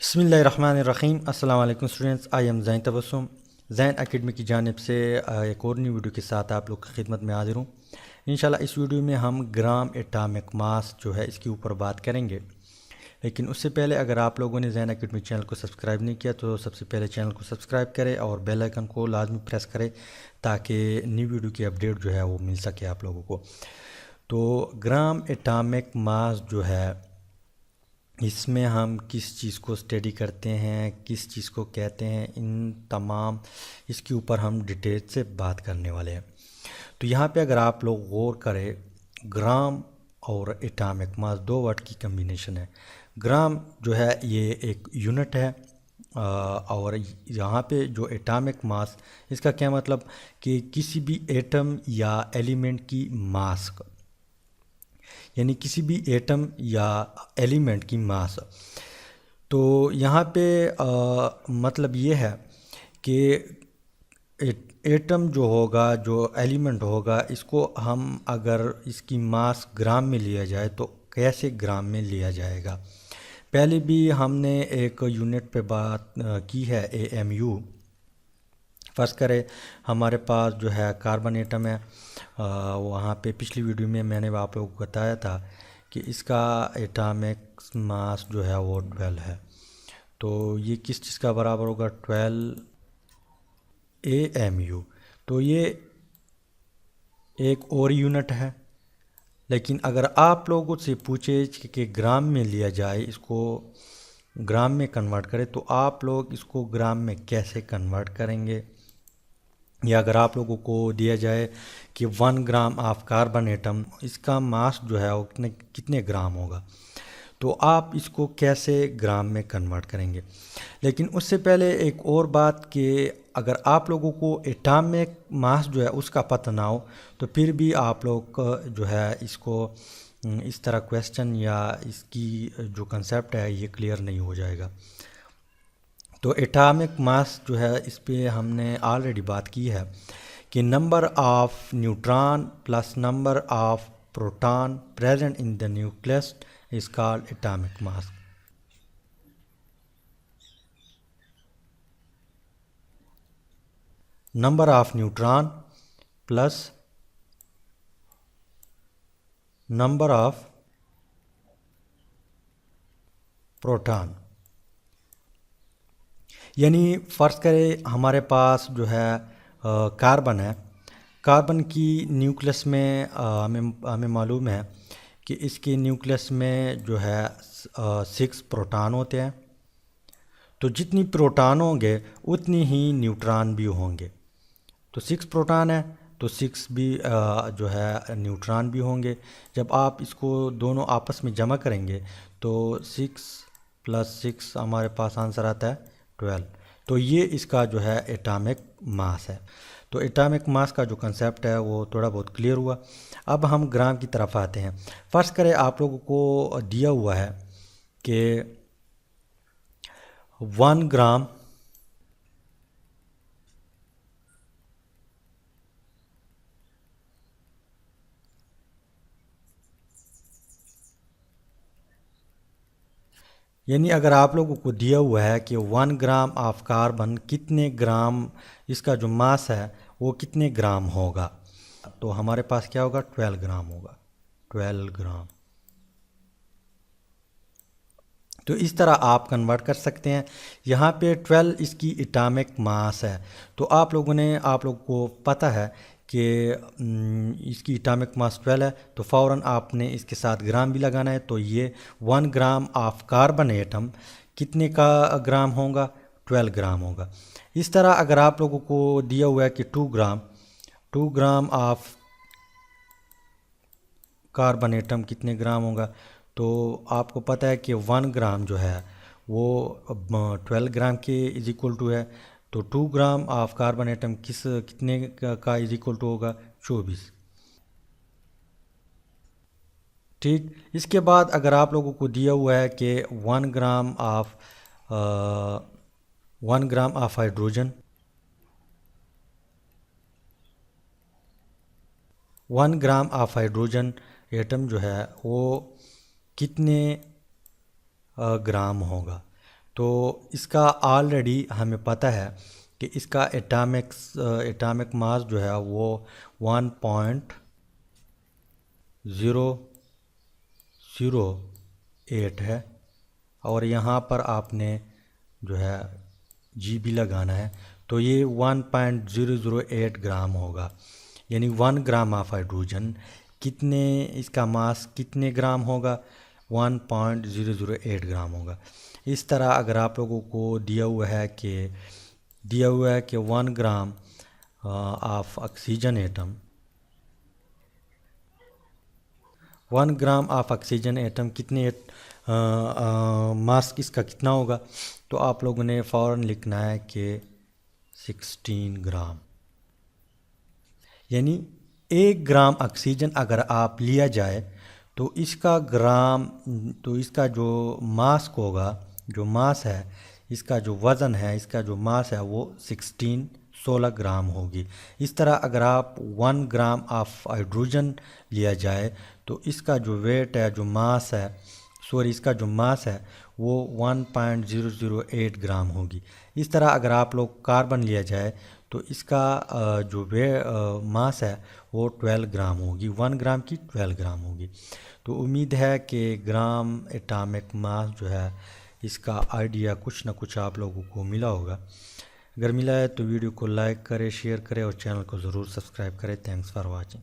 बिस्मिल्लाहिर्रहमानिर्रहीम। अस्सलाम वालेकुम students, I am Zain Tabassum. Zain academy की जानिब से एक और नई वीडियो के साथ आप लोग की खिदमत में हाजिर हूँ। इंशाल्लाह इस वीडियो में हम ग्राम एटॉमिक मास जो है इसके ऊपर बात करेंगे। लेकिन उससे पहले अगर आप लोगों ने ज़ैन एकेडमी चैनल को सब्सक्राइब नहीं किया तो सबसे पहले चैनल को सब्सक्राइब करें और बेल आइकन को लाजमी प्रेस करें ताकि नई वीडियो की अपडेट जो है वो मिल सके आप लोगों को। तो ग्राम एटॉमिक मास जो है इसमें हम किस चीज़ को स्टडी करते हैं, किस चीज़ को कहते हैं, इन तमाम इसके ऊपर हम डिटेल से बात करने वाले हैं। तो यहाँ पे अगर आप लोग गौर करें, ग्राम और एटॉमिक मास दो वर्ड की कम्बिनेशन है। ग्राम जो है ये एक यूनिट है और यहाँ पे जो एटॉमिक मास, इसका क्या मतलब कि किसी भी एटम या एलिमेंट की मास, यानी किसी भी एटम या एलिमेंट की मास। तो यहाँ पे मतलब ये है कि एटम जो होगा, जो एलिमेंट होगा, इसको हम अगर इसकी मास ग्राम में लिया जाए तो कैसे ग्राम में लिया जाएगा। पहले भी हमने एक यूनिट पे बात की है, AMU। फर्ज करें हमारे पास जो है कार्बन एटम है, वहाँ पे पिछली वीडियो में मैंने आप लोगों को बताया था कि इसका एटॉमिक मास जो है वो 12 है। तो ये किस चीज़ का बराबर होगा? 12 AMU। तो ये एक और यूनिट है। लेकिन अगर आप लोगों से पूछे कि ग्राम में लिया जाए, इसको ग्राम में कन्वर्ट करें, तो आप लोग इसको ग्राम में कैसे कन्वर्ट करेंगे? या अगर आप लोगों को दिया जाए कि 1 ग्राम ऑफ कार्बन एटम, इसका मास जो है वो कितने कितने ग्राम होगा, तो आप इसको कैसे ग्राम में कन्वर्ट करेंगे। लेकिन उससे पहले एक और बात कि अगर आप लोगों को एटॉमिक मास जो है उसका पता ना हो तो फिर भी आप लोग जो है इसको इस तरह क्वेश्चन या इसकी जो कंसेप्ट है ये क्लियर नहीं हो जाएगा। तो एटॉमिक मास जो है इस पे हमने ऑलरेडी बात की है कि number of neutron plus number of proton present in the nucleus is called atomic mass. Number of neutron plus number of proton, यानी फ़र्ज़ करें हमारे पास जो है कार्बन है। कार्बन की न्यूक्लियस में हमें मालूम है कि इसके न्यूक्लियस में जो है 6 प्रोटॉन होते हैं। तो जितनी प्रोटॉन होंगे उतनी ही न्यूट्रॉन भी होंगे। तो 6 प्रोटॉन है तो 6 भी जो है न्यूट्रॉन भी होंगे। जब आप इसको दोनों आपस में जमा करेंगे तो 6 + 6 हमारे पास आंसर आता है 12। तो ये इसका जो है एटॉमिक मास है। तो एटॉमिक मास का जो कंसेप्ट है वो थोड़ा बहुत क्लियर हुआ। अब हम ग्राम की तरफ आते हैं। फ़र्ज़ करें आप लोगों को दिया हुआ है कि 1 ग्राम यानी अगर आप लोगों को दिया हुआ है कि 1 ग्राम ऑफ कार्बन कितने ग्राम, इसका जो मास है वो कितने ग्राम होगा, तो हमारे पास क्या होगा? 12 ग्राम होगा। 12 ग्राम। तो इस तरह आप कन्वर्ट कर सकते हैं। यहाँ पे 12 इसकी एटॉमिक मास है। तो आप लोगों को पता है कि इसकी एटॉमिक मास 12 है, तो फ़ौरन आपने इसके साथ ग्राम भी लगाना है। तो ये 1 ग्राम ऑफ कार्बन एटम कितने का ग्राम होगा? 12 ग्राम होगा। इस तरह अगर आप लोगों को दिया हुआ है कि 2 ग्राम ऑफ कार्बन एटम कितने ग्राम होगा, तो आपको पता है कि 1 ग्राम जो है वो 12 ग्राम के इज इक्वल टू है। तो 2 ग्राम ऑफ कार्बन एटम कितने का इज इक्वल टू होगा? 24। ठीक। इसके बाद अगर आप लोगों को दिया हुआ है कि 1 gram of 1 gram of hydrogen, 1 gram of hydrogen atom जो है वो कितने ग्राम होगा, तो इसका ऑलरेडी हमें पता है कि इसका एटॉमिक मास जो है वो 1.008 है, और यहाँ पर आपने जो है जी भी लगाना है, तो ये 1.008 ग्राम होगा। यानी 1 ग्राम ऑफ हाइड्रोजन कितने, इसका मास कितने ग्राम होगा, 1.008 ग्राम होगा। इस तरह अगर आप लोगों को दिया हुआ है कि 1 gram of oxygen atom, 1 gram of oxygen atom कितने मास इसका कितना होगा, तो आप लोगों ने फ़ौरन लिखना है कि 16 ग्राम। यानी 1 ग्राम ऑक्सीजन अगर आप लिया जाए तो इसका जो मास होगा, जो मास है, इसका जो वज़न है, इसका जो मास है वो 16 ग्राम होगी। इस तरह अगर आप 1 ग्राम ऑफ हाइड्रोजन लिया जाए तो इसका जो वेट है, जो मास है, इसका जो मास है वो 1.008 ग्राम होगी। इस तरह अगर आप लोग कार्बन लिया जाए तो इसका जो मास है वो 12 ग्राम होगी, 1 ग्राम की 12 ग्राम होगी। तो उम्मीद है कि ग्राम एटॉमिक मास जो है इसका आइडिया कुछ ना कुछ आप लोगों को मिला होगा। अगर मिला है तो वीडियो को लाइक करें, शेयर करें और चैनल को ज़रूर सब्सक्राइब करें। Thanks for watching.